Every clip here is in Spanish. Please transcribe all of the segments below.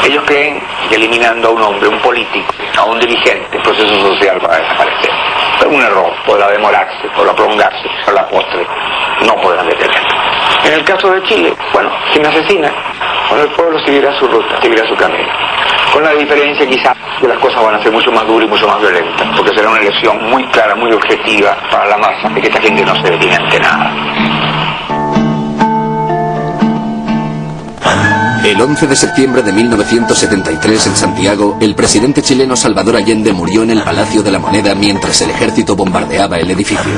Ellos creen que eliminando a un hombre, un político, a un dirigente, el proceso social va a desaparecer. Es un error, podrá demorarse, podrá prolongarse, pero a la postre no podrán detenerlo. En el caso de Chile, bueno, si me asesinan, bueno, el pueblo seguirá su ruta, seguirá su camino. Con la diferencia quizás que las cosas van a ser mucho más duras y mucho más violentas, porque será una elección muy clara, muy objetiva para la masa, de que esta gente no se detiene ante nada. El 11 de septiembre de 1973 en Santiago, el presidente chileno Salvador Allende murió en el Palacio de la Moneda mientras el ejército bombardeaba el edificio.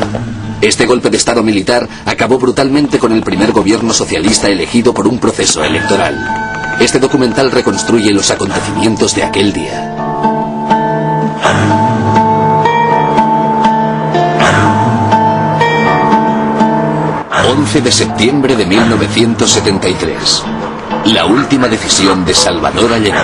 Este golpe de estado militar acabó brutalmente con el primer gobierno socialista elegido por un proceso electoral. Este documental reconstruye los acontecimientos de aquel día. ...11 de septiembre de 1973... La última decisión de Salvador Allende.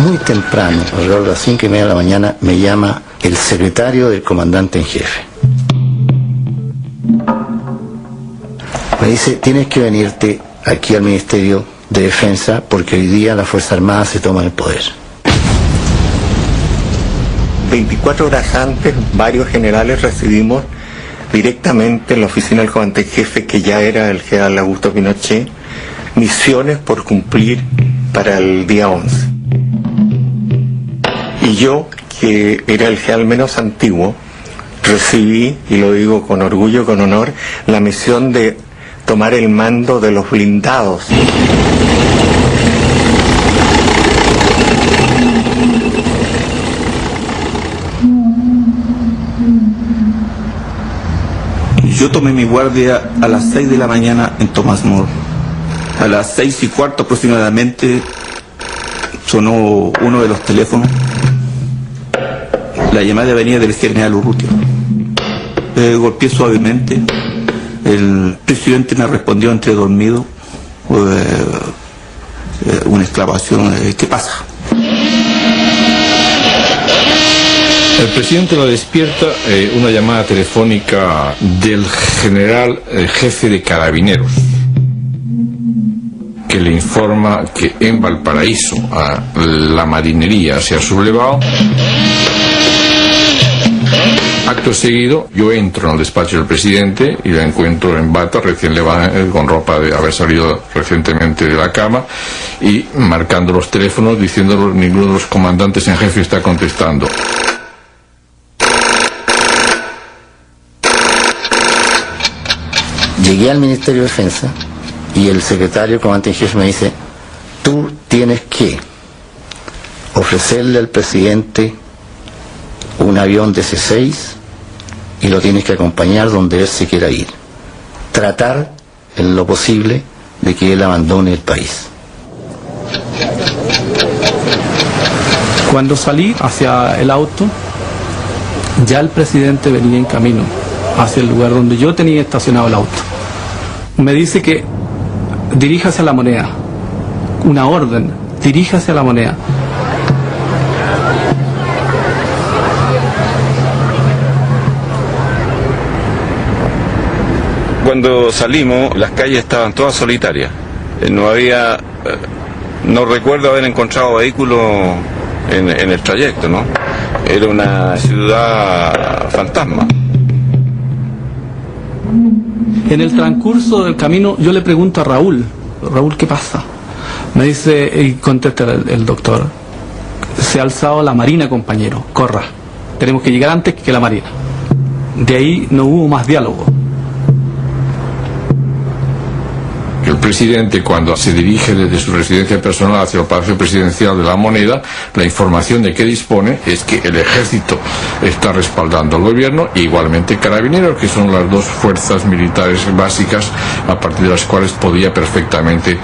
Muy temprano, alrededor de las 5:30 de la mañana, me llama el secretario del comandante en jefe. Me dice, tienes que venirte aquí al Ministerio de Defensa porque hoy día las Fuerzas Armadas se toman el poder. 24 horas antes, varios generales recibimos directamente en la oficina del comandante en jefe, que ya era el general Augusto Pinochet, misiones por cumplir para el día 11. Y yo, que era el general menos antiguo, recibí, y lo digo con orgullo, con honor, la misión de tomar el mando de los blindados. Yo tomé mi guardia a las 6 de la mañana en Tomás Moro. A las 6:15 aproximadamente sonó uno de los teléfonos. La llamada venía del general Urrutia. Golpeé suavemente. El presidente me respondió entre dormido. Una exclamación, ¿qué pasa? El presidente lo despierta una llamada telefónica del general jefe de Carabineros, que le informa que en Valparaíso la marinería se ha sublevado. Acto seguido, yo entro en el despacho del presidente y lo encuentro en bata, recién con ropa de haber salido recientemente de la cama, y marcando los teléfonos, diciéndolo, ninguno de los comandantes en jefe está contestando. Llegué al Ministerio de Defensa y el secretario comandante en jefe me dice, tú tienes que ofrecerle al presidente un avión de C-6 y lo tienes que acompañar donde él se quiera ir. Tratar en lo posible de que él abandone el país. Cuando salí hacia el auto, ya el presidente venía en camino hacia el lugar donde yo tenía estacionado el auto. Me dice que diríjase a la Moneda. Una orden, diríjase a la Moneda. Cuando salimos, las calles estaban todas solitarias. No había, no recuerdo haber encontrado vehículos en el trayecto, ¿no? Era una ciudad fantasma. En el transcurso del camino yo le pregunto a Raúl, ¿qué pasa? Me dice, y contesta el doctor, se ha alzado la Marina, compañero, corra, tenemos que llegar antes que la Marina. De ahí no hubo más diálogo. El presidente, cuando se dirige desde su residencia personal hacia el Palacio Presidencial de la Moneda, la información de que dispone es que el ejército está respaldando al gobierno, e igualmente Carabineros, que son las dos fuerzas militares básicas a partir de las cuales podía perfectamente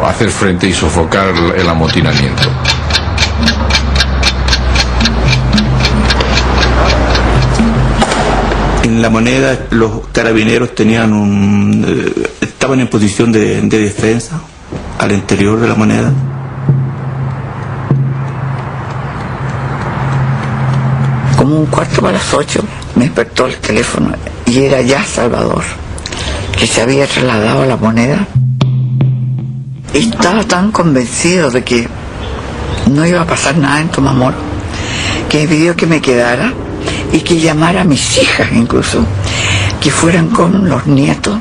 hacer frente y sofocar el amotinamiento. En la Moneda los carabineros tenían estaban en posición de defensa al interior de la Moneda. como 7:45 me despertó el teléfono y era ya Salvador, que se había trasladado a La Moneda. Y estaba tan convencido de que no iba a pasar nada en Tomás Moro, que me pidió que me quedara y que llamara a mis hijas incluso, que fueran con los nietos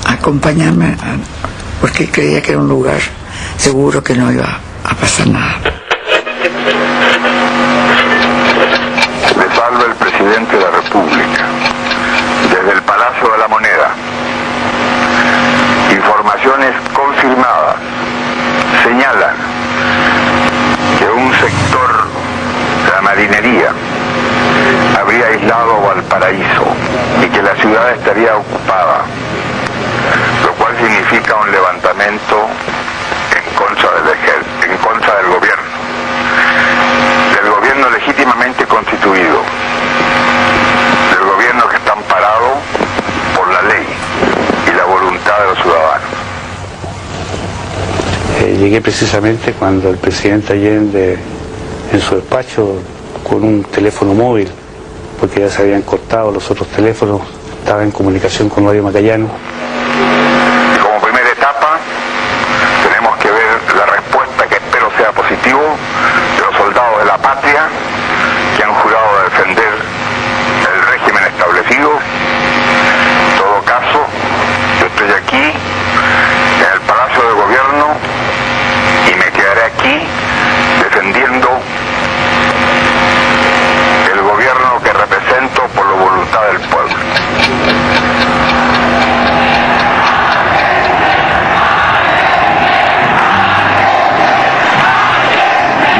a acompañarme, porque creía que era un lugar seguro, que no iba a pasar nada. Le salva el presidente de la República, desde el Palacio de la Moneda. Informaciones confirmadas señalan que un sector de la marinería habría aislado Valparaíso y que la ciudad estaría ocupada, lo cual significa un levantamiento en contra del gobierno legítimamente constituido, del gobierno que está amparado por la ley y la voluntad de los ciudadanos. Llegué precisamente cuando el presidente Allende, en su despacho, con un teléfono móvil, porque ya se habían cortado los otros teléfonos, estaba en comunicación con Radio Macayano. Y como primera etapa, tenemos que ver la respuesta, que espero sea positivo, de los soldados de la patria que han jurado defender el régimen establecido. En todo caso, yo estoy aquí en el Palacio de Gobierno y me quedaré aquí defendiendo el gobierno que represento por la voluntad del pueblo.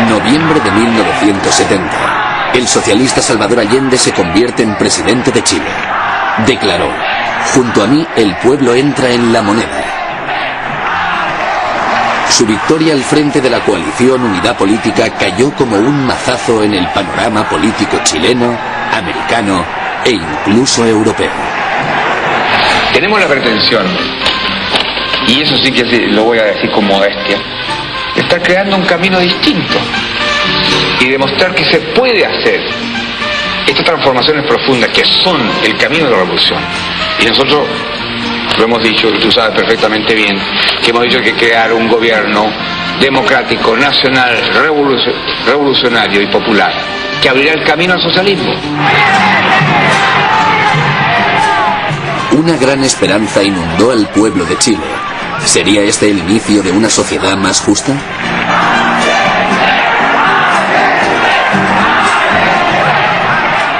Noviembre de 1970. El socialista Salvador Allende se convierte en presidente de Chile. Declaró: junto a mí el pueblo entra en La Moneda. Su victoria al frente de la coalición Unidad Política cayó como un mazazo en el panorama político chileno, americano e incluso europeo. Tenemos la pretensión, y eso sí que lo voy a decir con modestia, de estar creando un camino distinto y demostrar que se puede hacer estas transformaciones profundas que son el camino de la revolución. Y nosotros lo hemos dicho, y tú sabes perfectamente bien, que hemos dicho que crear un gobierno democrático, nacional, revolucionario y popular, que abrirá el camino al socialismo. Una gran esperanza inundó al pueblo de Chile. ¿Sería este el inicio de una sociedad más justa?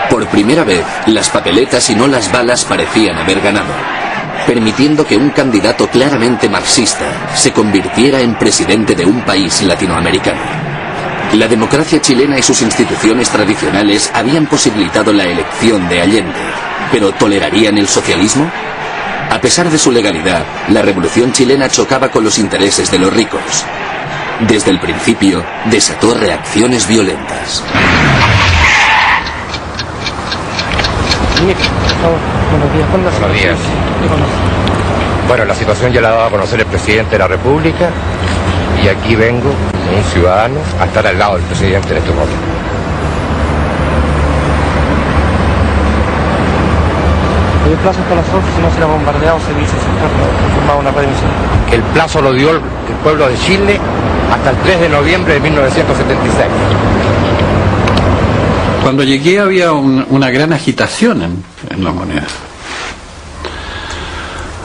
Por primera vez, las papeletas y no las balas parecían haber ganado, permitiendo que un candidato claramente marxista se convirtiera en presidente de un país latinoamericano. La democracia chilena y sus instituciones tradicionales habían posibilitado la elección de Allende, pero ¿tolerarían el socialismo? A pesar de su legalidad, la revolución chilena chocaba con los intereses de los ricos. Desde el principio, desató reacciones violentas. Buenos días. Bueno, la situación ya la ha dado a conocer el presidente de la República y aquí vengo, como un ciudadano, a estar al lado del presidente en este momento. El plazo hasta las 11, si no será bombardeado, se dice, se está confirmado una rendición. El plazo lo dio el pueblo de Chile hasta el 3 de noviembre de 1976. Cuando llegué había una gran agitación en La Moneda.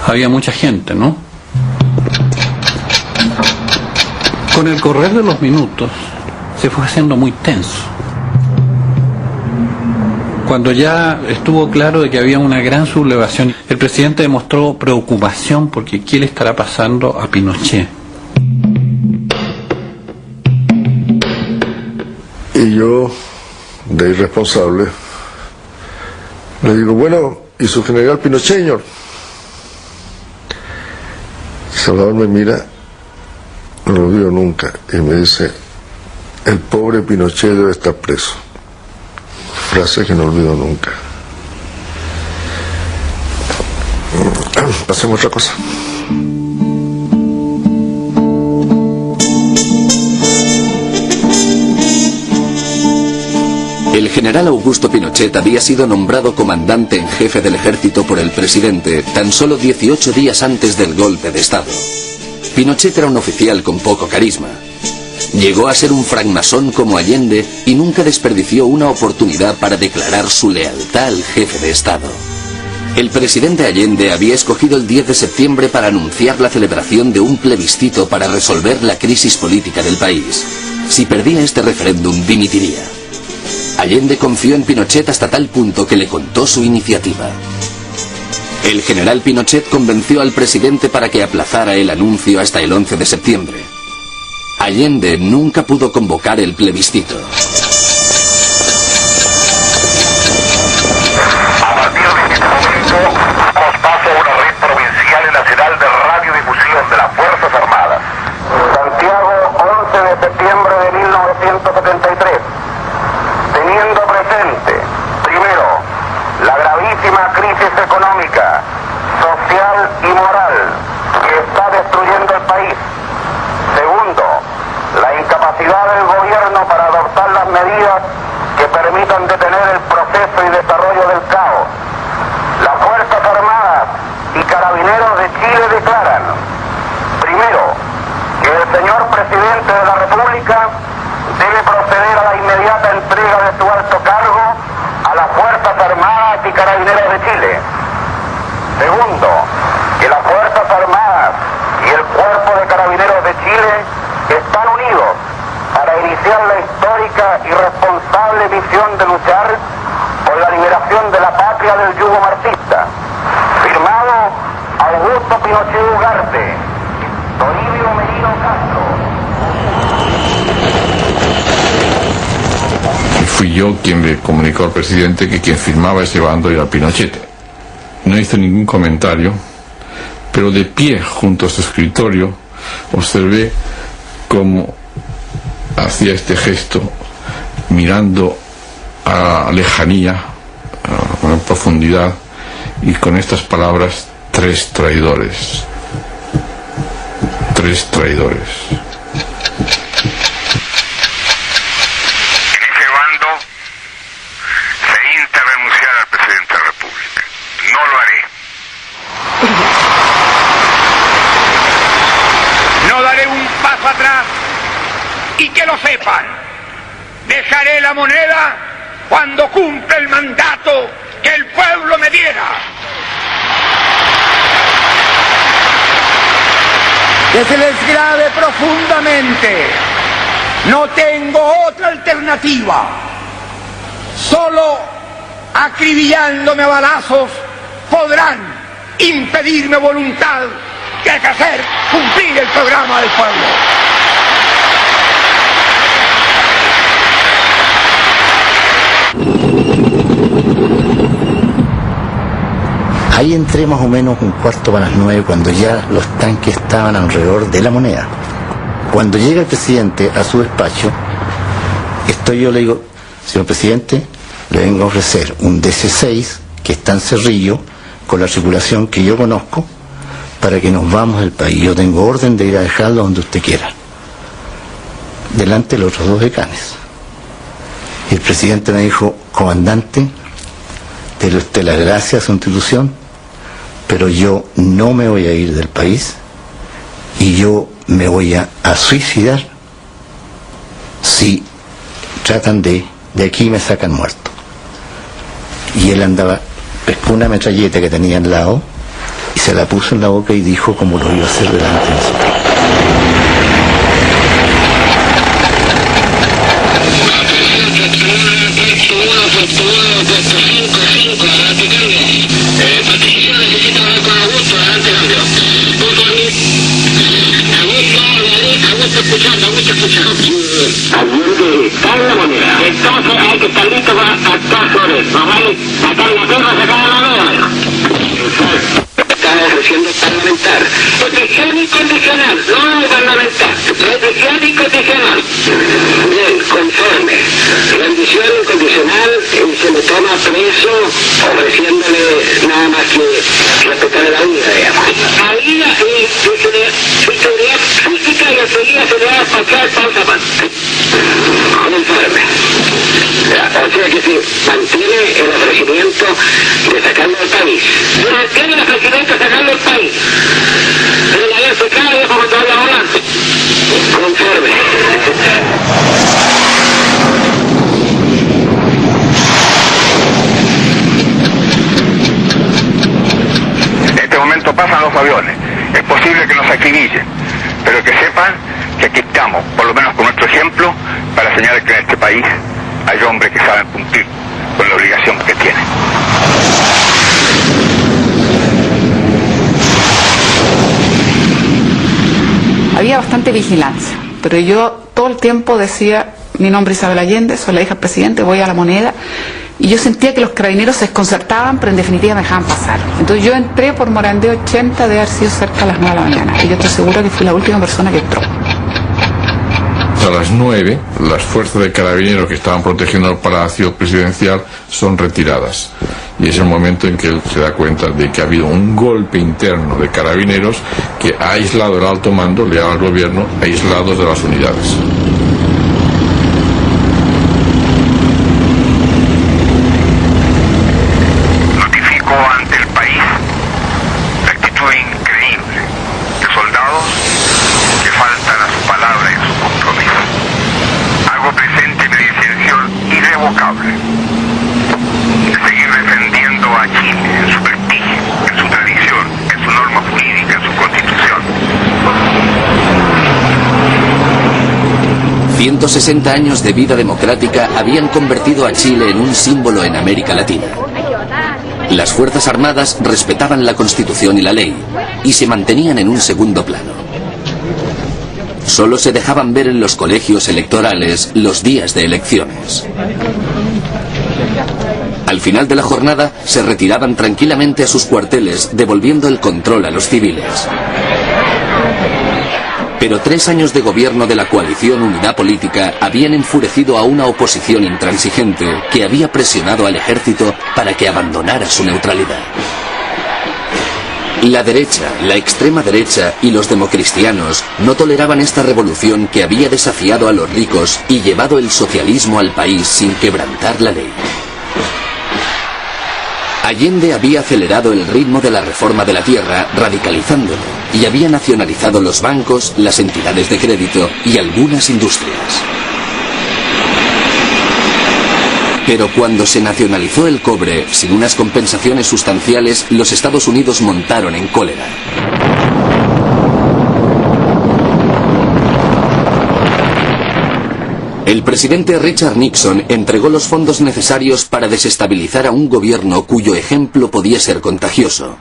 Había mucha gente, ¿no? Con el correr de los minutos se fue haciendo muy tenso. Cuando ya estuvo claro de que había una gran sublevación, el presidente demostró preocupación porque ¿qué le estará pasando a Pinochet? Y yo, de irresponsable, le digo, bueno, ¿y su general Pinochet, señor? Salvador me mira, no lo vio nunca, y me dice, el pobre Pinochet debe estar preso. Frase que no olvido nunca. Pasemos a otra cosa. El general Augusto Pinochet había sido nombrado comandante en jefe del ejército por el presidente tan solo 18 días antes del golpe de Estado. Pinochet era un oficial con poco carisma. Llegó a ser un francmasón como Allende y nunca desperdició una oportunidad para declarar su lealtad al jefe de Estado. El presidente Allende había escogido el 10 de septiembre para anunciar la celebración de un plebiscito para resolver la crisis política del país. Si perdía este referéndum, dimitiría. Allende confió en Pinochet hasta tal punto que le contó su iniciativa. El general Pinochet convenció al presidente para que aplazara el anuncio hasta el 11 de septiembre. Allende nunca pudo convocar el plebiscito. A partir de este momento damos paso a una red provincial y nacional de radiodifusión de las Fuerzas Armadas. Santiago, 11 de septiembre de 1973. Teniendo presente, primero, la gravísima crisis económica, social y moral que está destruyendo el país. Segundo, la incapacidad del gobierno para adoptar las medidas que permitan detener el proceso y desarrollo del caos. Las Fuerzas Armadas y Carabineros de Chile declaran, primero, que el señor presidente de la República debe proceder a la inmediata entrega de su alto cargo a las Fuerzas Armadas y Carabineros de Chile. Segundo, que las Fuerzas Armadas y el Cuerpo de Carabineros de Chile están unidos para iniciar la histórica y responsable misión de luchar por la liberación de la patria del yugo marxista. Firmado Augusto Pinochet Ugarte, Toribio Merino Castro. Y fui yo quien le comunicó al presidente que quien firmaba ese bando era Pinochet. No hizo ningún comentario, pero de pie junto a su escritorio observé cómo hacía este gesto mirando a la lejanía, a una profundidad, y con estas palabras: 3 traidores. 3 traidores. En ese bando se insta a renunciar al presidente de la República. No lo haré. No daré un paso atrás, y que lo sepan. Dejaré la moneda cuando cumpla el mandato que el pueblo me diera. Que se les grave profundamente. No tengo otra alternativa. Solo acribillándome a balazos podrán impedirme voluntad de hacer cumplir el programa del pueblo. Ahí entré más o menos 8:45 cuando ya los tanques estaban alrededor de la Moneda. Cuando llega el presidente a su despacho, yo le digo: señor presidente, le vengo a ofrecer un DC-6 que está en Cerrillo con la tripulación que yo conozco para que nos vamos del país. Yo tengo orden de ir a dejarlo donde usted quiera, delante de los otros 2 decanes. Y el presidente me dijo: comandante, te doy usted las gracias a su institución, pero yo no me voy a ir del país y yo me voy a suicidar si tratan de aquí me sacan muerto. Y él andaba, pescó una metralleta que tenía al lado y se la puso en la boca y dijo cómo lo iba a hacer delante de nosotros. Allende está en la Moneda. Entonces hay que estar listo para actuar sobre eso. No vale sacar la tierra, sacar la moneda. Está ofreciendo parlamentar. Protección incondicional, no parlamentar. Protección incondicional. Bien, conforme. Rendición incondicional, se le toma preso ofreciéndole nada más que respetar la vida, digamos. La vida y su seguridad física y enseguida se le va a pasar para otra parte. Un enferme. O sea que se mantiene el ofrecimiento de sacarlo del país. Se mantiene el ofrecimiento de sacarlo del país. Pero la vez se cae como todo la volante. Conforme. En este momento pasan los aviones. Es posible que nos acribillen, pero que sepan que aquí estamos, por lo menos con nuestro ejemplo, para señalar que en este país hay hombres que saben cumplir con la obligación que tienen. Había bastante vigilancia, pero yo todo el tiempo decía, mi nombre es Isabel Allende, soy la hija del presidente, voy a La Moneda, y yo sentía que los carabineros se desconcertaban, pero en definitiva me dejaban pasar. Entonces yo entré por Morandé 80, de haber sido cerca a las 9 de la mañana, y yo estoy segura que fui la última persona que entró. A las 9, las fuerzas de carabineros que estaban protegiendo el palacio presidencial son retiradas. Y es el momento en que él se da cuenta de que ha habido un golpe interno de carabineros que ha aislado el alto mando, leal al gobierno, aislados de las unidades. Notifico ante el país la actitud increíble de soldados que faltan a su palabra y a su compromiso. Hago presente mi decisión irrevocable de seguir defendiendo a Chile en su prestigio, en su tradición, en su norma jurídica, en su constitución. 160 años de vida democrática habían convertido a Chile en un símbolo en América Latina. Las Fuerzas Armadas respetaban la Constitución y la ley, y se mantenían en un segundo plano. Solo se dejaban ver en los colegios electorales los días de elecciones. Al final de la jornada, se retiraban tranquilamente a sus cuarteles, devolviendo el control a los civiles. Pero 3 años de gobierno de la coalición Unidad Política habían enfurecido a una oposición intransigente que había presionado al ejército para que abandonara su neutralidad. La derecha, la extrema derecha y los democristianos no toleraban esta revolución que había desafiado a los ricos y llevado el socialismo al país sin quebrantar la ley. Allende había acelerado el ritmo de la reforma de la tierra, radicalizándolo, y había nacionalizado los bancos, las entidades de crédito y algunas industrias. Pero cuando se nacionalizó el cobre, sin unas compensaciones sustanciales, los Estados Unidos montaron en cólera. El presidente Richard Nixon entregó los fondos necesarios para desestabilizar a un gobierno cuyo ejemplo podía ser contagioso.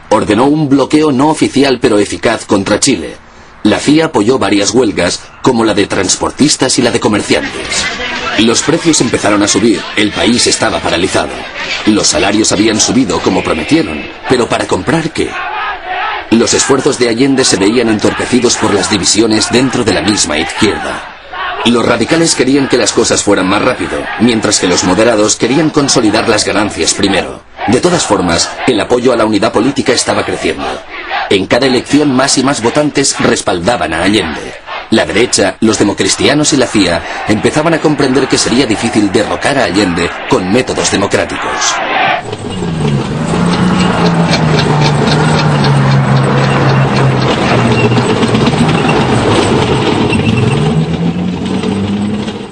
Ordenó un bloqueo no oficial pero eficaz contra Chile. La CIA apoyó varias huelgas, como la de transportistas y la de comerciantes. Los precios empezaron a subir, el país estaba paralizado. Los salarios habían subido como prometieron, pero ¿para comprar qué? Los esfuerzos de Allende se veían entorpecidos por las divisiones dentro de la misma izquierda. Los radicales querían que las cosas fueran más rápido, mientras que los moderados querían consolidar las ganancias primero. De todas formas, el apoyo a la unidad política estaba creciendo. En cada elección más y más votantes respaldaban a Allende. La derecha, los democristianos y la CIA empezaban a comprender que sería difícil derrocar a Allende con métodos democráticos.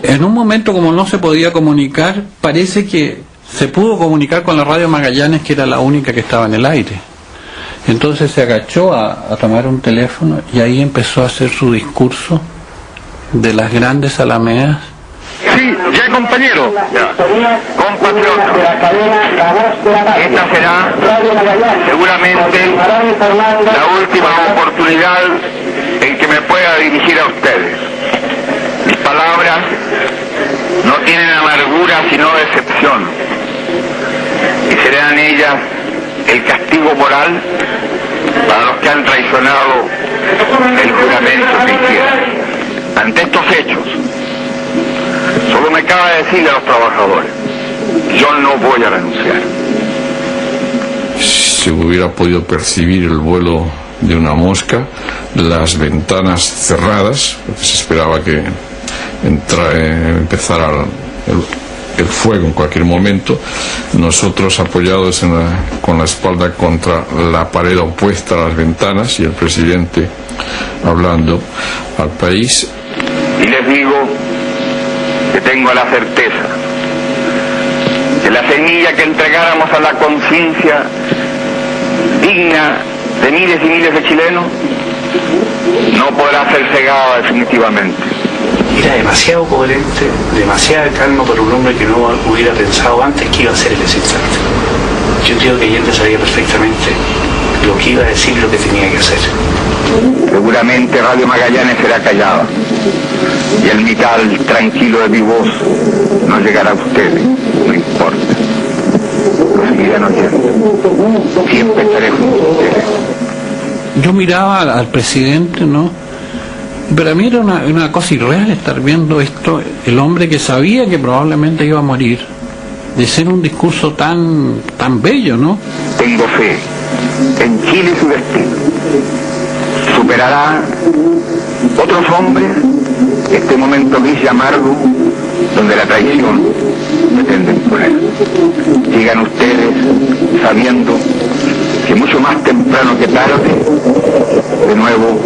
En un momento, como no se podía comunicar, parece que se pudo comunicar con la radio Magallanes, que era la única que estaba en el aire. Entonces se agachó a tomar un teléfono y ahí empezó a hacer su discurso de las grandes alamedas. Sí, ya compañero, compatriota, esta será seguramente la última oportunidad en que me pueda dirigir a ustedes. Mis palabras no tienen amargura sino decepción, y serán ellas el castigo moral para los que han traicionado el juramento que hicieron. Ante estos hechos, solo me cabe decirle a los trabajadores, yo no voy a renunciar. Se hubiera podido percibir el vuelo de una mosca, las ventanas cerradas, porque se esperaba que empezara el fuego en cualquier momento. Nosotros apoyados con la espalda contra la pared opuesta a las ventanas y el presidente hablando al país. Y les digo que tengo la certeza que la semilla que entregáramos a la conciencia digna de miles y miles de chilenos no podrá ser cegada definitivamente. Era demasiado coherente, demasiado calmo para un hombre que no hubiera pensado antes que iba a ser el ese instante. Yo creo que Allende sabía perfectamente lo que iba a decir y lo que tenía que hacer. Seguramente Radio Magallanes será callada y el metal tranquilo de mi voz no llegará a ustedes, no importa. Lo seguirán oyendo. Siempre estaré junto a ustedes. Yo miraba al presidente, ¿no? Pero a mí era una cosa irreal estar viendo esto, el hombre que sabía que probablemente iba a morir, de ser un discurso tan bello, ¿no? Tengo fe en Chile y su destino. Superará otros hombres este momento gris y amargo donde la traición pretende imponer. Sigan ustedes sabiendo que mucho más temprano que tarde, de nuevo,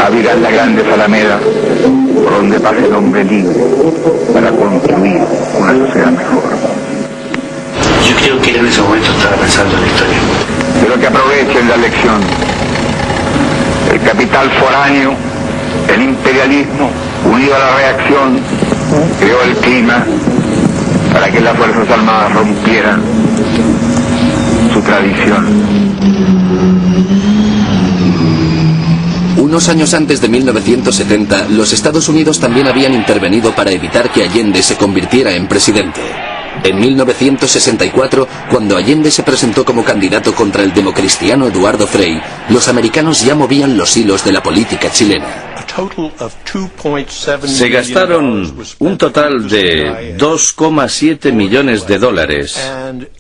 abrirán las grandes alamedas por donde pase el hombre libre para construir una sociedad mejor. Yo creo que él en ese momento estaba pensando en la historia. Pero que aprovechen la lección. El capital foráneo, el imperialismo, unido a la reacción, creó el clima para que las Fuerzas Armadas rompieran su tradición. Unos años antes de 1970, los Estados Unidos también habían intervenido para evitar que Allende se convirtiera en presidente. En 1964, cuando Allende se presentó como candidato contra el democristiano Eduardo Frei, los americanos ya movían los hilos de la política chilena. Se gastaron un total de $2,7 millones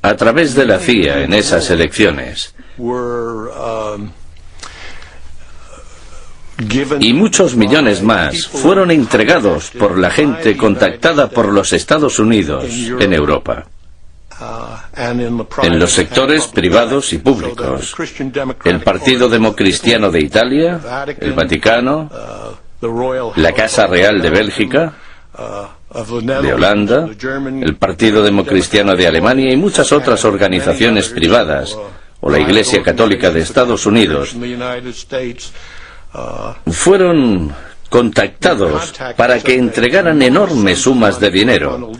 a través de la CIA en esas elecciones. Y muchos millones más fueron entregados por la gente contactada por los Estados Unidos en Europa, en los sectores privados y públicos, el Partido Democristiano de Italia, el Vaticano, la Casa Real de Bélgica, de Holanda, el Partido Democristiano de Alemania y muchas otras organizaciones privadas, o la Iglesia Católica de Estados Unidos, fueron contactados para que entregaran enormes sumas de dinero,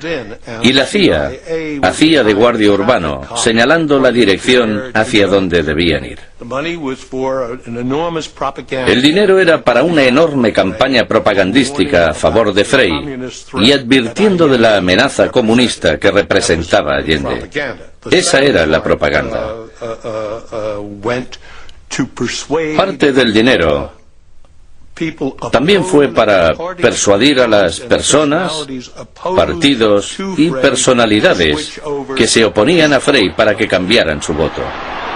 y la CIA hacía de guardia urbano, señalando la dirección hacia donde debían ir. El dinero era para una enorme campaña propagandística a favor de Frei y advirtiendo de la amenaza comunista que representaba Allende. Esa era la propaganda. Parte del dinero también fue para persuadir a las personas, partidos y personalidades que se oponían a Frei para que cambiaran su voto.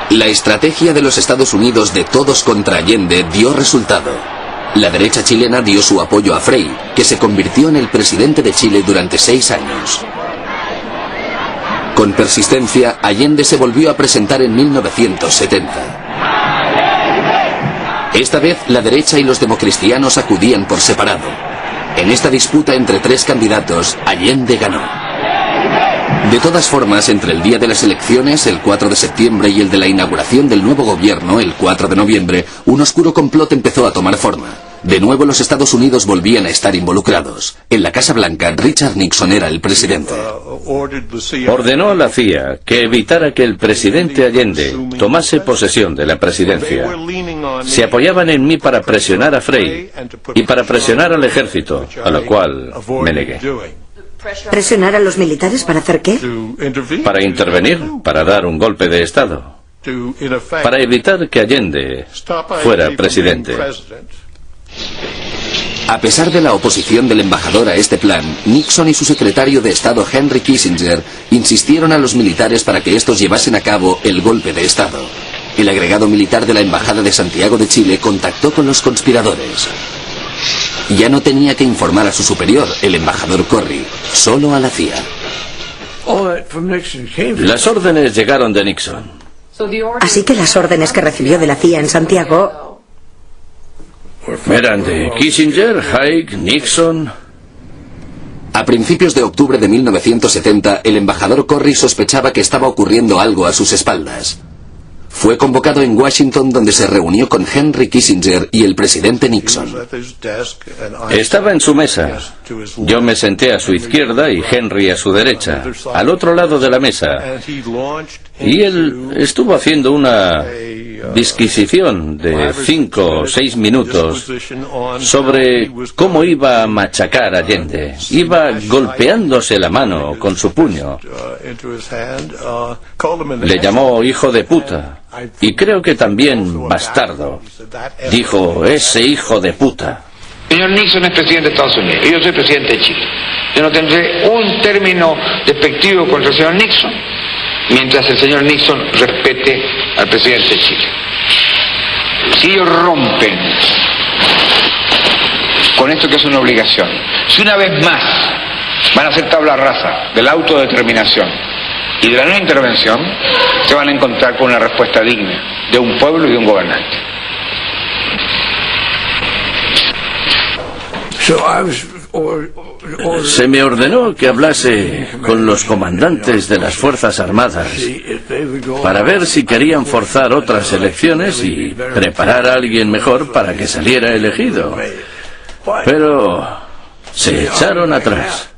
La estrategia de los Estados Unidos de todos contra Allende dio resultado. La derecha chilena dio su apoyo a Frei, que se convirtió en el presidente de Chile durante 6 años. Con persistencia, Allende se volvió a presentar en 1970. Esta vez, la derecha y los democristianos acudían por separado. En esta disputa entre 3 candidatos, Allende ganó. De todas formas, entre el día de las elecciones, el 4 de septiembre, y el de la inauguración del nuevo gobierno, el 4 de noviembre, un oscuro complot empezó a tomar forma. De nuevo los Estados Unidos volvían a estar involucrados. En la Casa Blanca, Richard Nixon era el presidente. Ordenó a la CIA que evitara que el presidente Allende tomase posesión de la presidencia. Se apoyaban en mí para presionar a Frei y para presionar al ejército, a lo cual me negué. ¿Presionar a los militares para hacer qué? Para intervenir, para dar un golpe de Estado, para evitar que Allende fuera presidente. A pesar de la oposición del embajador a este plan, Nixon y su secretario de Estado Henry Kissinger insistieron a los militares para que estos llevasen a cabo el golpe de Estado. El agregado militar de la Embajada de Santiago de Chile contactó con los conspiradores. Ya no tenía que informar a su superior, el embajador Corry, solo a la CIA. Las órdenes llegaron de Nixon. Así que las órdenes que recibió de la CIA en Santiago Eran de Kissinger, Haig, Nixon. A principios de octubre de 1970, el embajador Corry sospechaba que estaba ocurriendo algo a sus espaldas. Fue convocado en Washington, donde se reunió con Henry Kissinger y el presidente Nixon. Estaba en su mesa. Yo me senté a su izquierda y Henry a su derecha, al otro lado de la mesa. Y él estuvo haciendo una disquisición de 5 o 6 minutos sobre cómo iba a machacar a Allende. Iba golpeándose la mano con su puño. Le llamó hijo de puta. Y creo que también bastardo. Dijo, ese hijo de puta. El señor Nixon es presidente de Estados Unidos y yo soy presidente de Chile. Yo no tendré un término despectivo contra el señor Nixon mientras el señor Nixon respete al presidente de Chile. Si ellos rompen con esto que es una obligación, si una vez más van a hacer tabla rasa de la autodeterminación y de la no intervención, se van a encontrar con una respuesta digna de un pueblo y de un gobernante. Se me ordenó que hablase con los comandantes de las Fuerzas Armadas para ver si querían forzar otras elecciones y preparar a alguien mejor para que saliera elegido. Pero se echaron atrás.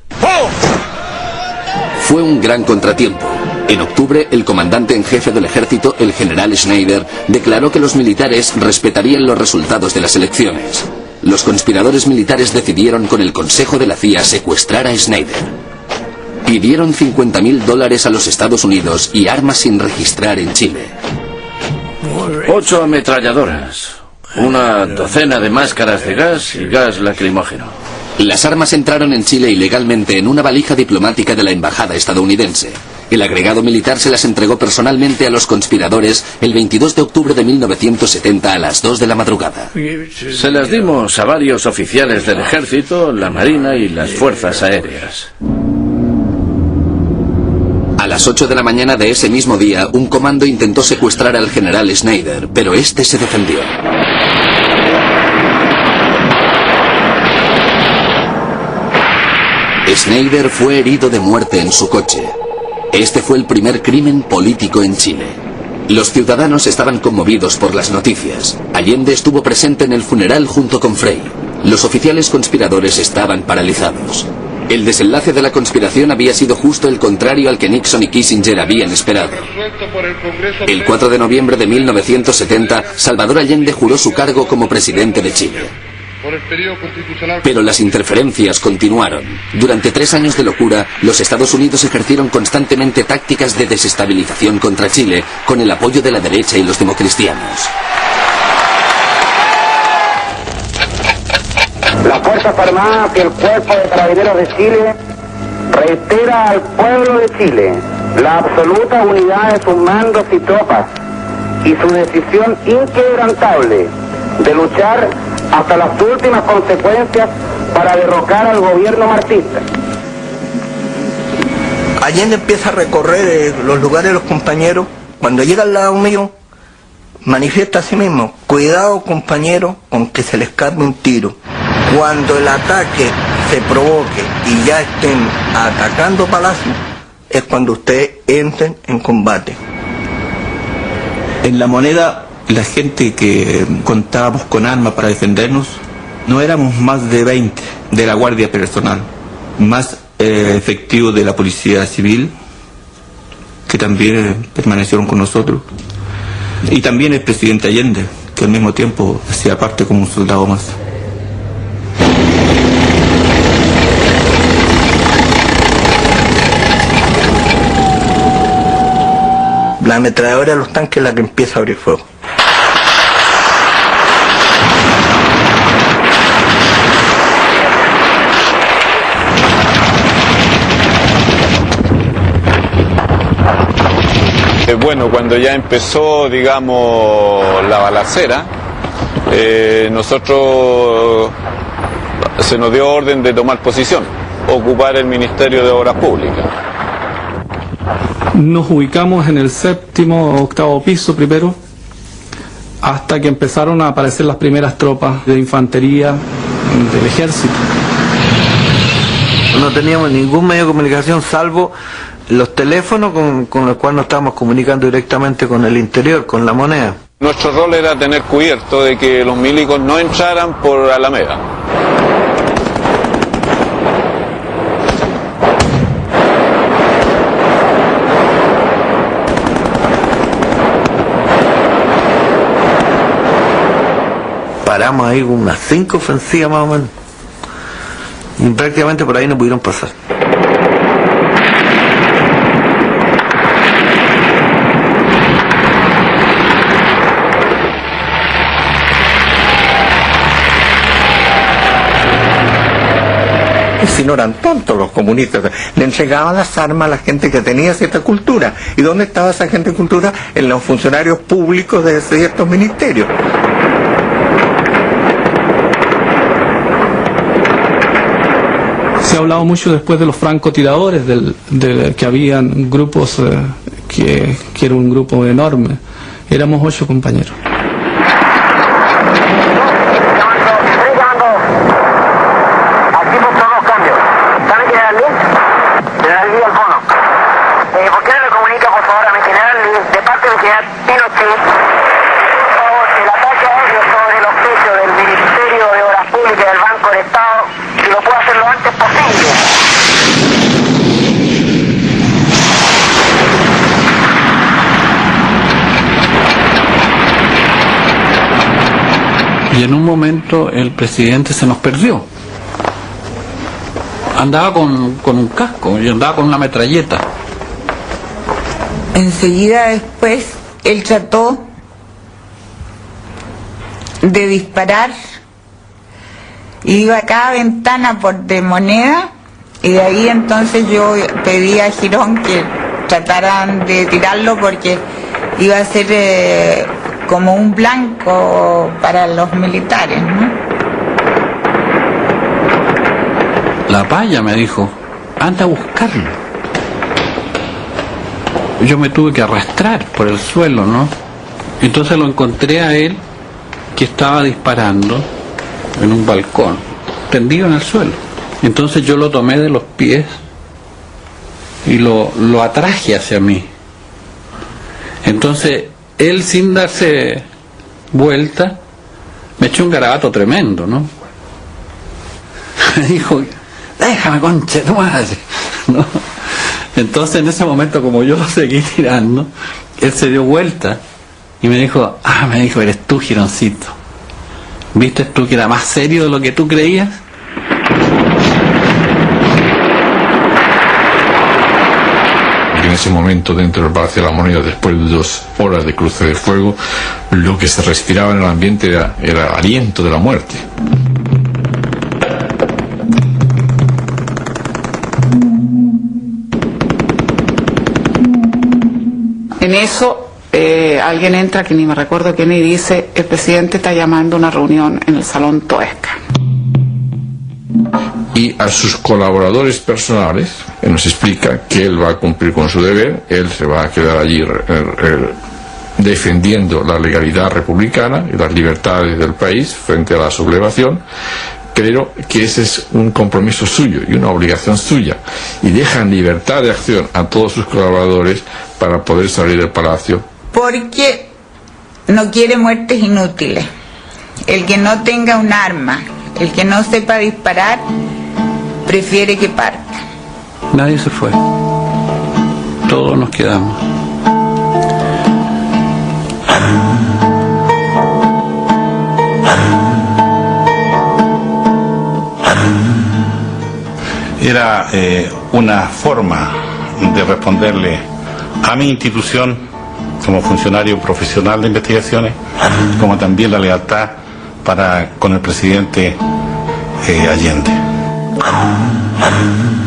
Fue un gran contratiempo. En octubre, el comandante en jefe del ejército, el general Schneider, declaró que los militares respetarían los resultados de las elecciones. Los conspiradores militares decidieron con el consejo de la CIA secuestrar a Schneider. Pidieron $50.000 a los Estados Unidos y armas sin registrar en Chile. 8 ametralladoras, una docena de máscaras de gas y gas lacrimógeno. Las armas entraron en Chile ilegalmente en una valija diplomática de la embajada estadounidense. El agregado militar se las entregó personalmente a los conspiradores el 22 de octubre de 1970 a las 2 de la madrugada. Se las dimos a varios oficiales del ejército, la marina y las fuerzas aéreas. A las 8 de la mañana de ese mismo día, un comando intentó secuestrar al general Schneider, pero este se defendió. Schneider fue herido de muerte en su coche. Este fue el primer crimen político en Chile. Los ciudadanos estaban conmovidos por las noticias. Allende estuvo presente en el funeral junto con Frey. Los oficiales conspiradores estaban paralizados. El desenlace de la conspiración había sido justo el contrario al que Nixon y Kissinger habían esperado. El 4 de noviembre de 1970, Salvador Allende juró su cargo como presidente de Chile. Pero las interferencias continuaron. Durante 3 años de locura, los Estados Unidos ejercieron constantemente tácticas de desestabilización contra Chile, con el apoyo de la derecha y los democristianos. Las Fuerzas Armadas y el Cuerpo de Carabineros de Chile reitera al pueblo de Chile la absoluta unidad de sus mandos y tropas y su decisión inquebrantable de luchar hasta las últimas consecuencias para derrocar al gobierno marxista. Allende empieza a recorrer los lugares de los compañeros. Cuando llega al lado mío, manifiesta a sí mismo: cuidado, compañero, con que se le escape un tiro. Cuando el ataque se provoque y ya estén atacando Palacio, es cuando ustedes entren en combate. En La Moneda, la gente que contábamos con armas para defendernos, no éramos más de 20 de la Guardia Personal, más efectivos de la Policía Civil, que también permanecieron con nosotros, y también el presidente Allende, que al mismo tiempo hacía parte como un soldado más. La ametralladora de los tanques es la que empieza a abrir fuego. Bueno, cuando ya empezó, digamos, la balacera, nosotros se nos dio orden de tomar posición, ocupar el Ministerio de Obras Públicas. Nos ubicamos en el 7º o 8º piso primero, hasta que empezaron a aparecer las primeras tropas de infantería del ejército. No teníamos ningún medio de comunicación salvo los teléfonos con los cuales nos estábamos comunicando directamente con el interior, con La Moneda. Nuestro rol era tener cubierto de que los milicos no entraran por Alameda. Paramos ahí con unas 5 ofensivas más o menos. Y prácticamente por ahí no pudieron pasar. Si no eran tontos los comunistas, le entregaban las armas a la gente que tenía cierta cultura. ¿Y dónde estaba esa gente de cultura? En los funcionarios públicos de ciertos ministerios. Se ha hablado mucho después de los francotiradores, que habían grupos, que era un grupo enorme. Éramos 8 compañeros. ¿Por qué no le comunica, por favor, a mi general de parte del general Pinochet, por favor, el ataque aéreo sobre los techos del Ministerio de Obras Públicas del Banco de Estado, si lo puede hacer lo antes posible? Y en un momento el presidente se nos perdió. Andaba con un casco y andaba con una metralleta. Enseguida después él trató de disparar, iba a cada ventana de Moneda, y de ahí entonces yo pedí a Girón que trataran de tirarlo porque iba a ser como un blanco para los militares, ¿no? La Paya me dijo, anda a buscarlo. Yo me tuve que arrastrar por el suelo, ¿no? Entonces lo encontré a él, que estaba disparando en un balcón, tendido en el suelo. Entonces yo lo tomé de los pies y lo atraje hacia mí. Entonces él, sin darse vuelta, me echó un garabato tremendo, ¿no? Me dijo, déjame, concha de tu madre, ¿no? Entonces en ese momento, como yo lo seguí tirando, él se dio vuelta y me dijo, eres tú, Gironcito. ¿Viste tú que era más serio de lo que tú creías? En ese momento, dentro del Palacio de la Moneda, después de 2 horas de cruce de fuego, lo que se respiraba en el ambiente era el aliento de la muerte. En eso alguien entra, que ni me recuerdo quién, y dice, el presidente está llamando a una reunión en el Salón Toesca. Y a sus colaboradores personales nos explica que él va a cumplir con su deber, él se va a quedar allí defendiendo la legalidad republicana y las libertades del país frente a la sublevación, pero que ese es un compromiso suyo y una obligación suya, y dejan libertad de acción a todos sus colaboradores para poder salir del palacio. Porque no quiere muertes inútiles. El que no tenga un arma, el que no sepa disparar, prefiere que parta. Nadie se fue. Todos nos quedamos. Era una forma de responderle a mi institución como funcionario profesional de investigaciones, como también la lealtad con el presidente Allende.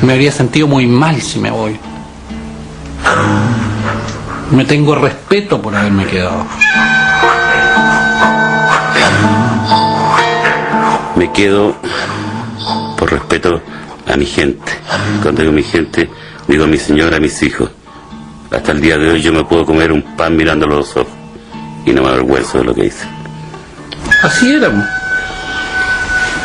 Me habría sentido muy mal si me voy. Me tengo respeto por haberme quedado. Me quedo por respeto a mi gente. Cuando digo mi gente, digo a mi señora, a mis hijos, Hasta el día de hoy yo me puedo comer un pan mirándolo a los ojos y no me avergüenzo de lo que hice. Así éramos.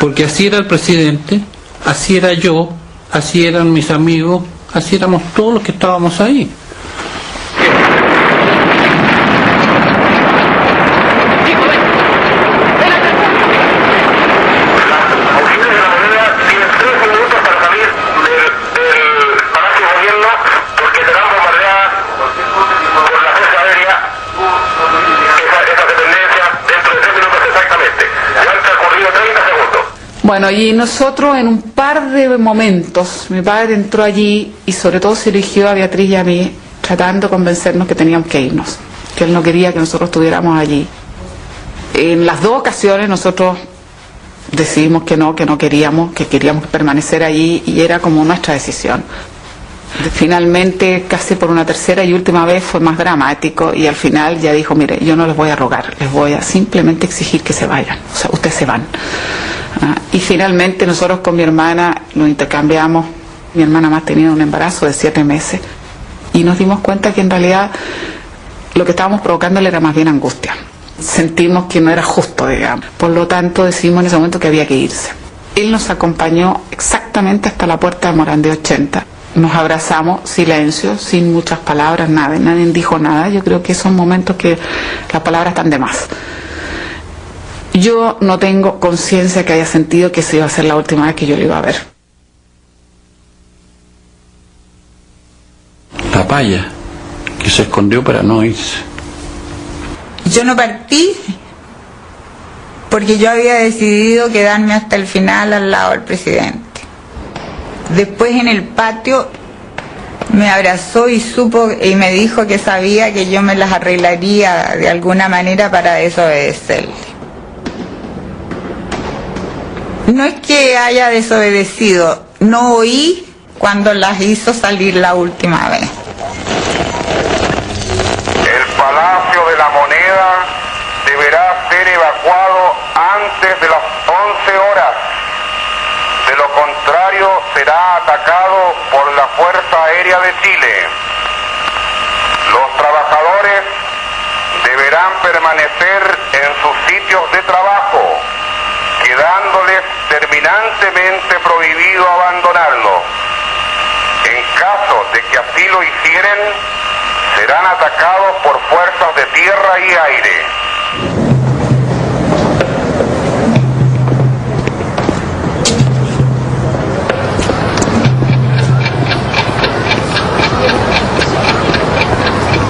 Porque así era el presidente, así era yo, así eran mis amigos, así éramos todos los que estábamos ahí. Bueno, y nosotros en un par de momentos, mi padre entró allí y sobre todo se dirigió a Beatriz y a mí tratando de convencernos que teníamos que irnos, que él no quería que nosotros estuviéramos allí. En las dos ocasiones nosotros decidimos que no queríamos, que queríamos permanecer allí y era como nuestra decisión. Finalmente, casi por una tercera y última vez fue más dramático y al final ya dijo, mire, yo no les voy a rogar, les voy a simplemente exigir que se vayan, o sea, ustedes se van. Y finalmente nosotros con mi hermana nos intercambiamos. Mi hermana más tenía un embarazo de 7 meses y nos dimos cuenta que en realidad lo que estábamos provocándole era más bien angustia. Sentimos que no era justo, digamos. Por lo tanto decidimos en ese momento que había que irse. Él nos acompañó exactamente hasta la puerta de Morandé 80. Nos abrazamos, silencio, sin muchas palabras, nadie dijo nada. Yo creo que son momentos que las palabras están de más. Yo no tengo conciencia que haya sentido que esa iba a ser la última vez que yo lo iba a ver. La paya, que se escondió para no irse. Yo no partí porque yo había decidido quedarme hasta el final al lado del presidente. Después en el patio me abrazó y me dijo que sabía que yo me las arreglaría de alguna manera para desobedecerle. No es que haya desobedecido, no oí cuando las hizo salir la última vez. El Palacio de la Moneda deberá ser evacuado antes de las 11 horas. De lo contrario, será atacado por la Fuerza Aérea de Chile. Los trabajadores deberán permanecer en sus sitios de trabajo, quedándoles terminantemente prohibido abandonarlo. En caso de que así lo hicieren, serán atacados por fuerzas de tierra y aire.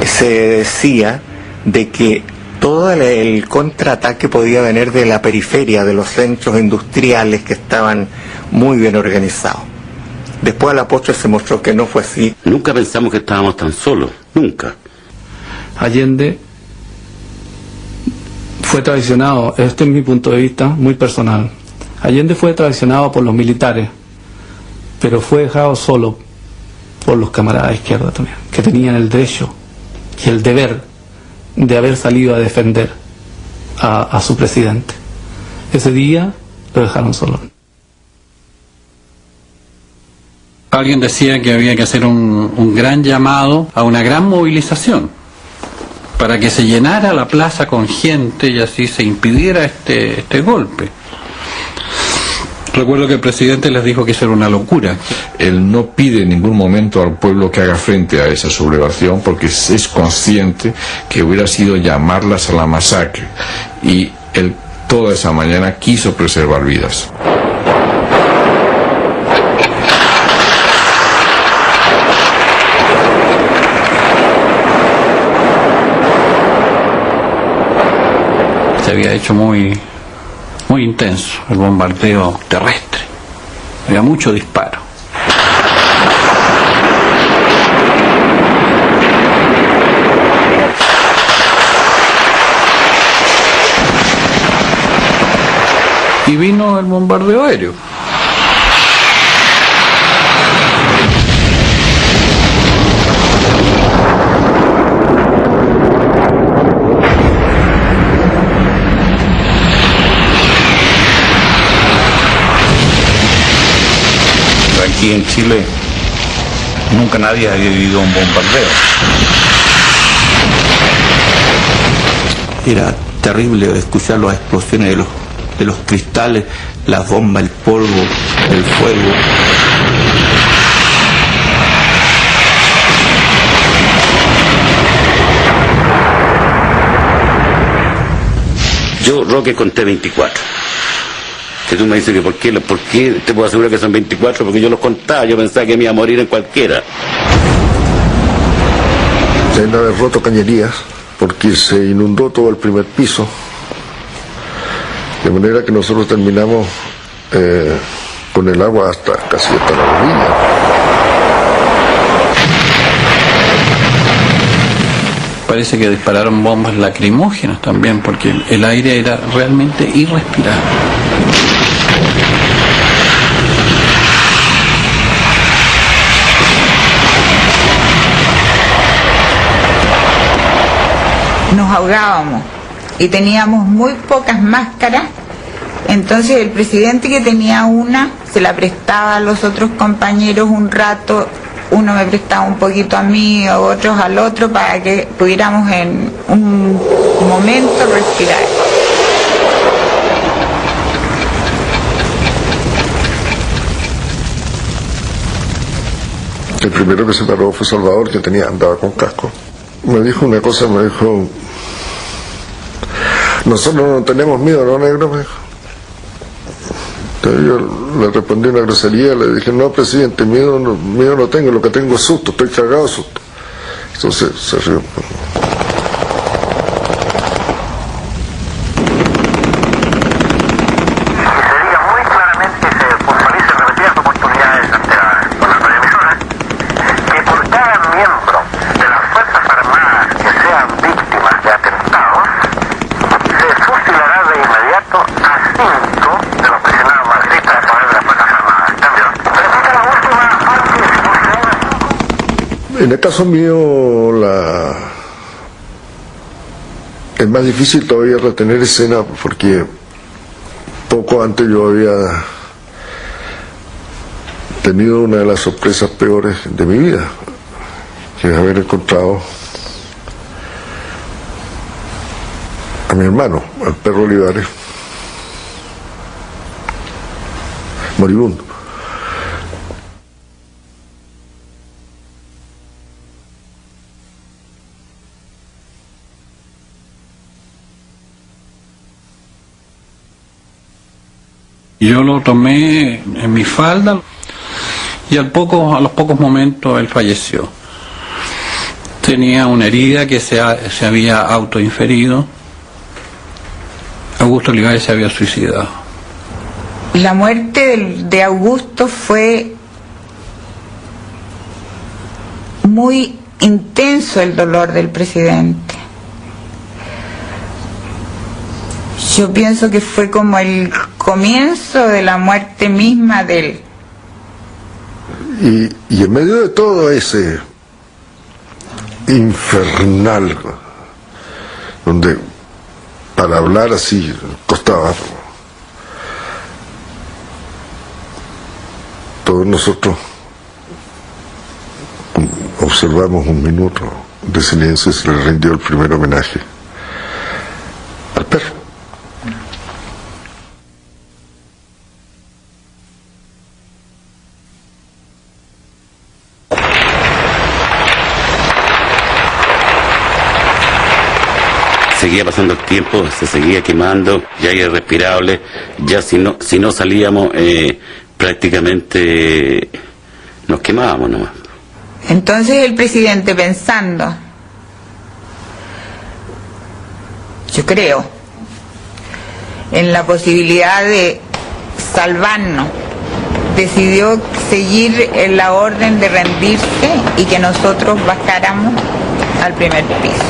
Se decía de que todo el contraataque podía venir de la periferia, de los centros industriales que estaban muy bien organizados. Después a la postre se mostró que no fue así. Nunca pensamos que estábamos tan solos, nunca. Allende fue traicionado, este es mi punto de vista muy personal. Allende fue traicionado por los militares, pero fue dejado solo por los camaradas de izquierda también, que tenían el derecho y el deber de haber salido a defender a su presidente. Ese día lo dejaron solo. Alguien decía que había que hacer un gran llamado a una gran movilización para que se llenara la plaza con gente y así se impidiera este golpe. Recuerdo que el presidente les dijo que eso era una locura. Él no pide en ningún momento al pueblo que haga frente a esa sublevación porque es consciente que hubiera sido llamarlas a la masacre y él toda esa mañana quiso preservar vidas. Se había hecho muy intenso el bombardeo terrestre, había mucho disparo. Y vino el bombardeo aéreo. Aquí en Chile Nunca nadie había vivido un bombardeo. Era terrible escuchar las explosiones de los cristales, las bombas, el polvo, el fuego. Yo, Roque, conté 24. Si tú me dices que por qué te puedo asegurar que son 24, porque yo los contaba, yo pensaba que me iba a morir en cualquiera. Deben haber roto cañerías, porque se inundó todo el primer piso, de manera que nosotros terminamos con el agua casi hasta la orilla. Parece que dispararon bombas lacrimógenas también, porque el aire era realmente irrespirable. Nos ahogábamos y teníamos muy pocas máscaras, entonces el presidente, que tenía una, se la prestaba a los otros compañeros un rato, uno me prestaba un poquito a mí, otros al otro, para que pudiéramos en un momento respirar. El primero que se paró fue Salvador, que andaba con casco. Me dijo una cosa, me dijo: nosotros no tenemos miedo, ¿no, negro? Me dijo. Entonces yo le respondí una grosería, le dije: no, presidente, miedo no tengo, lo que tengo es susto, estoy cagado de susto. Entonces se rió un poco. En el caso mío, es más difícil todavía retener escena, porque poco antes yo había tenido una de las sorpresas peores de mi vida, que es haber encontrado a mi hermano, al perro Olivares, moribundo. Yo lo tomé en mi falda y a los pocos momentos él falleció. Tenía una herida que se había autoinferido. Augusto Olivares se había suicidado. La muerte de Augusto fue muy intenso, el dolor del presidente. Yo pienso que fue como el comienzo de la muerte misma de él. Y en medio de todo ese infernal, donde para hablar así costaba, todos nosotros observamos un minuto de silencio y se le rindió el primer homenaje al perro. Seguía pasando el tiempo, se seguía quemando, ya era irrespirable, ya si no salíamos prácticamente nos quemábamos nomás. Entonces el presidente, pensando, yo creo, en la posibilidad de salvarnos, decidió seguir en la orden de rendirse y que nosotros bajáramos al primer piso.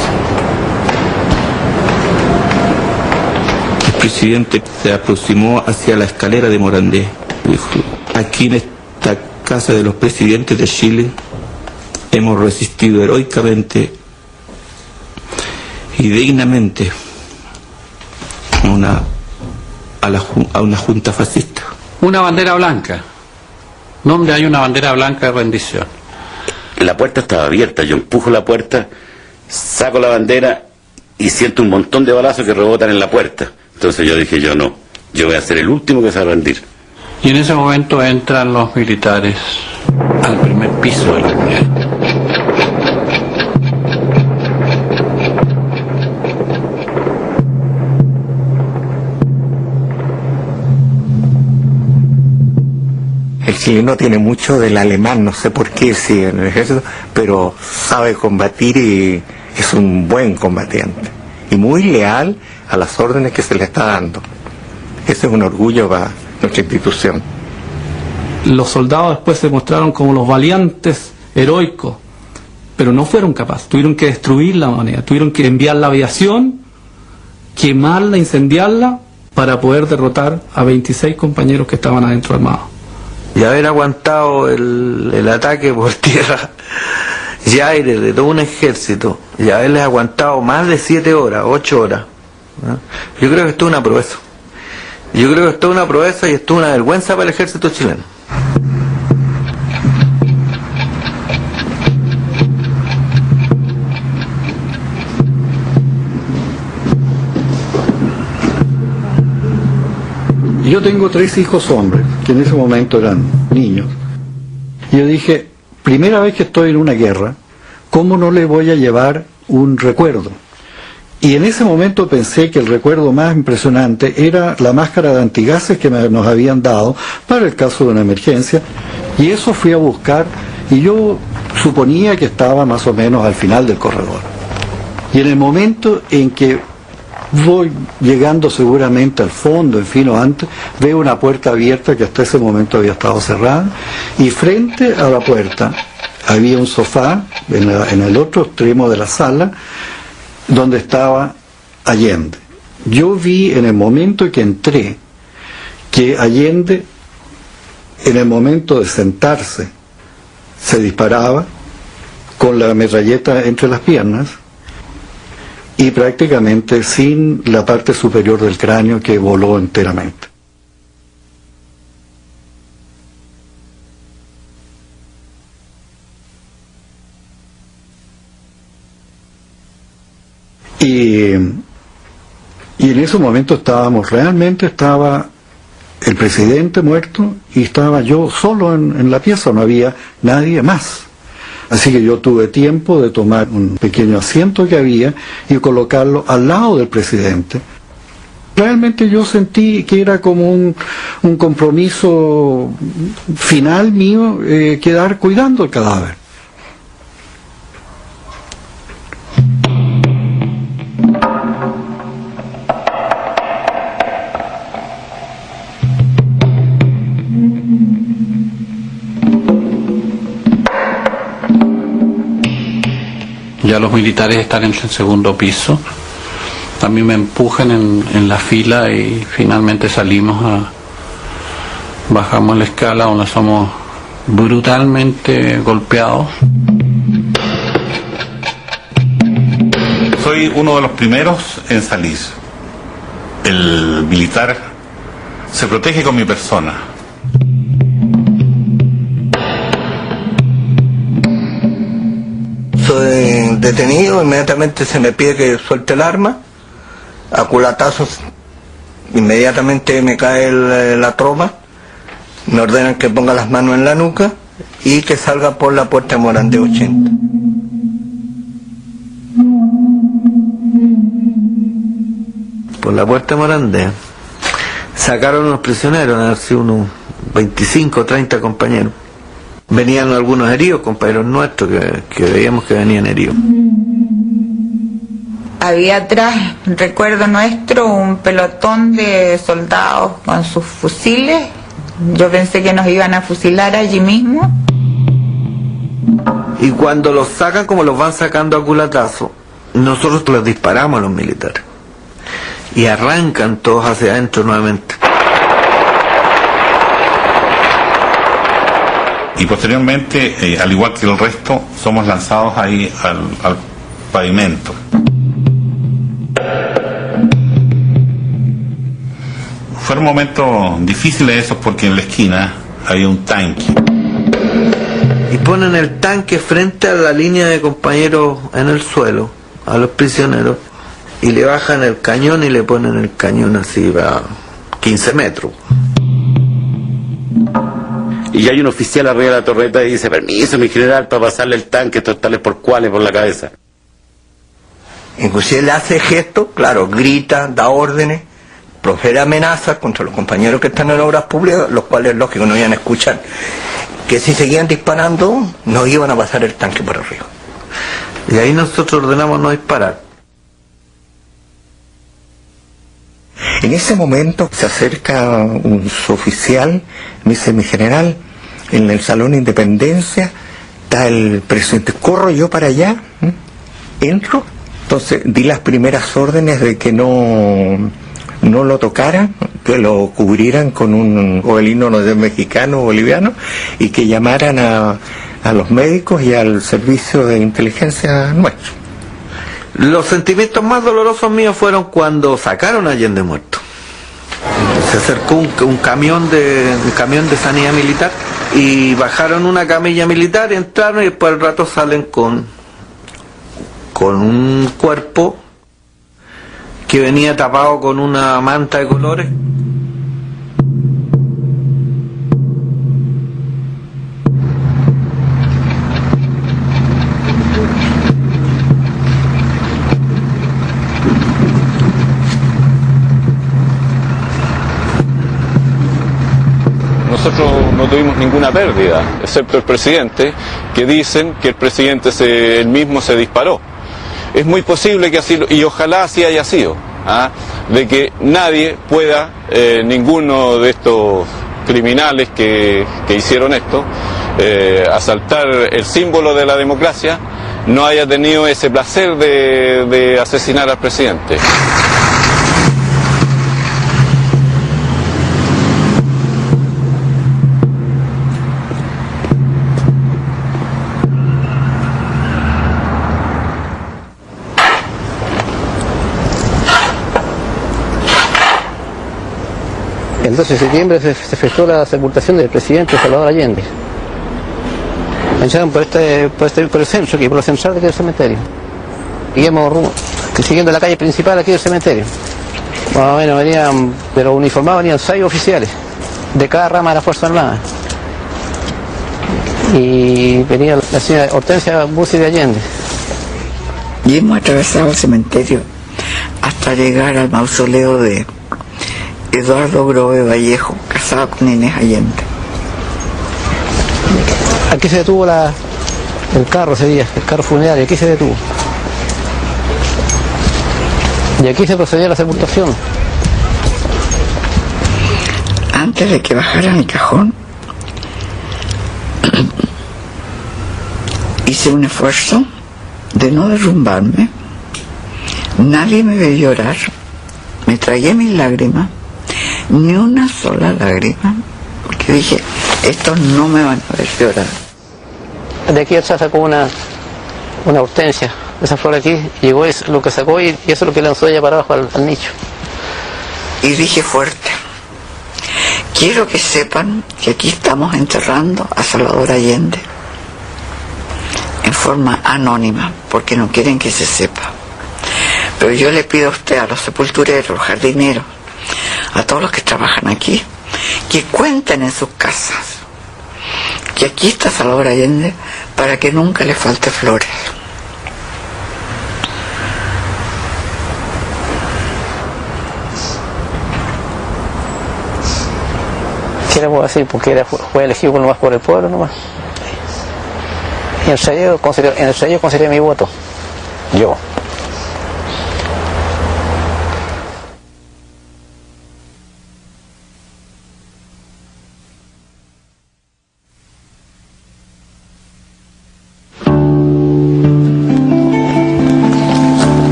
El presidente se aproximó hacia la escalera de Morandé. Dijo: aquí en esta casa de los presidentes de Chile hemos resistido heroicamente y dignamente a una junta fascista. Una bandera blanca. ¿Dónde hay una bandera blanca de rendición? La puerta estaba abierta, yo empujo la puerta, saco la bandera y siento un montón de balazos que rebotan en la puerta. Entonces yo dije, yo voy a ser el último que se va a rendir. Y en ese momento entran los militares al primer piso de la moneda. El chileno tiene mucho del alemán, no sé por qué sigue en el ejército, pero sabe combatir y es un buen combatiente. Y muy leal a las órdenes que se le está dando. Ese es un orgullo para nuestra institución. Los soldados después se mostraron como los valientes, heroicos, pero no fueron capaces. Tuvieron que destruir la moneda, tuvieron que enviar la aviación, quemarla, incendiarla, para poder derrotar a 26 compañeros que estaban adentro armados. Y haber aguantado el ataque por tierra y aire de todo un ejército, y haberles aguantado más de 7 horas, 8 horas, ¿no? Yo creo que esto es una proeza. Yo creo que esto es una proeza y esto es una vergüenza para el ejército chileno. Yo tengo 3 hijos hombres, que en ese momento eran niños. Y yo dije, primera vez que estoy en una guerra, ¿cómo no le voy a llevar un recuerdo? Y en ese momento pensé que el recuerdo más impresionante era la máscara de antigases que nos habían dado para el caso de una emergencia. Y eso fui a buscar y yo suponía que estaba más o menos al final del corredor. Y en el momento en que voy llegando seguramente al fondo, en fin, o antes, veo una puerta abierta que hasta ese momento había estado cerrada, y frente a la puerta había un sofá en el otro extremo de la sala donde estaba Allende. Yo vi en el momento en que entré que Allende, en el momento de sentarse, se disparaba con la metralleta entre las piernas y prácticamente sin la parte superior del cráneo, que voló enteramente. Y en ese momento estaba el presidente muerto y estaba yo solo en la pieza, no había nadie más. Así que yo tuve tiempo de tomar un pequeño asiento que había y colocarlo al lado del presidente. Realmente yo sentí que era como un compromiso final mío, quedar cuidando el cadáver. Ya los militares están en el segundo piso. A mí me empujan en la fila y finalmente bajamos la escala donde somos brutalmente golpeados. Soy uno de los primeros en salir. El militar se protege con mi persona. Soy detenido, inmediatamente se me pide que suelte el arma, a culatazos inmediatamente me cae la tropa, me ordenan que ponga las manos en la nuca y que salga por la puerta de Morandé 80. Por la puerta de Morandé sacaron unos prisioneros, han sido unos 25 o 30 compañeros. Venían algunos heridos, compañeros nuestros, que veíamos que venían heridos. Había atrás, recuerdo nuestro, un pelotón de soldados con sus fusiles. Yo pensé que nos iban a fusilar allí mismo. Y cuando los sacan, como los van sacando a culatazo, nosotros los disparamos a los militares. Y arrancan todos hacia adentro nuevamente. Y posteriormente, al igual que el resto, somos lanzados ahí al pavimento. Fueron momentos difíciles esos porque en la esquina había un tanque. y ponen el tanque frente a la línea de compañeros en el suelo, a los prisioneros, y le bajan el cañón y le ponen el cañón así a 15 metros. Y hay un oficial arriba de la torreta y dice: permiso, mi general, para pasarle el tanque, estos tales por cuales por la cabeza. Inclusive le hace gestos, claro, grita, da órdenes, profere amenazas contra los compañeros que están en obras públicas, los cuales, lógico, no iban a escuchar. Que si seguían disparando, nos iban a pasar el tanque por arriba. Y ahí nosotros ordenamos no disparar. En ese momento se acerca un suboficial, me dice: mi general, en el Salón Independencia está el presidente. Corro yo para allá, entro, entonces di las primeras órdenes de que no lo tocaran, que lo cubrieran con un gobelino mexicano o boliviano y que llamaran a los médicos y al servicio de inteligencia nuestro. Los sentimientos más dolorosos míos fueron cuando sacaron a Allende muerto. Se acercó un camión de sanidad militar y bajaron una camilla militar, entraron y después al rato salen con un cuerpo que venía tapado con una manta de colores. Nosotros no tuvimos ninguna pérdida, excepto el presidente, que dicen que el presidente él mismo se disparó. Es muy posible que así, y ojalá así haya sido, de que nadie pueda, ninguno de estos criminales que hicieron esto, asaltar el símbolo de la democracia, no haya tenido ese placer de asesinar al presidente. El 12 de septiembre se efectuó la sepultación del presidente Salvador Allende. Marcharon por el centro, aquí por lo central de aquí del cementerio. Y siguiendo la calle principal aquí del cementerio. Más o menos venían, pero uniformados venían 6 oficiales de cada rama de la Fuerza Armada. Y venía la señora Hortensia Bussi de Allende. Y hemos atravesado el cementerio hasta llegar al mausoleo de Eduardo Grove Vallejo, casado con Inés Allende. Aquí se detuvo el carro ese día, el carro funerario, aquí se detuvo. Y aquí se procedió a la sepultación. Antes de que bajaran el cajón, hice un esfuerzo de no derrumbarme. Nadie me vio llorar. Me tragué mis lágrimas. Ni una sola lágrima, porque dije, estos no me van a ver llorar. De aquí atrás sacó una hortensia, esa flor aquí, llegó lo que sacó y eso es lo que lanzó ella para abajo al nicho. Y dije fuerte, quiero que sepan que aquí estamos enterrando a Salvador Allende en forma anónima, porque no quieren que se sepa. Pero yo le pido a usted, a los sepultureros, los jardineros, a todos los que trabajan aquí, que cuenten en sus casas que aquí está Salvador Allende para que nunca le falte flores. ¿Qué le puedo decir? Porque fue elegido nomás por el pueblo nomás. Y en el sello consideré mi voto. Yo.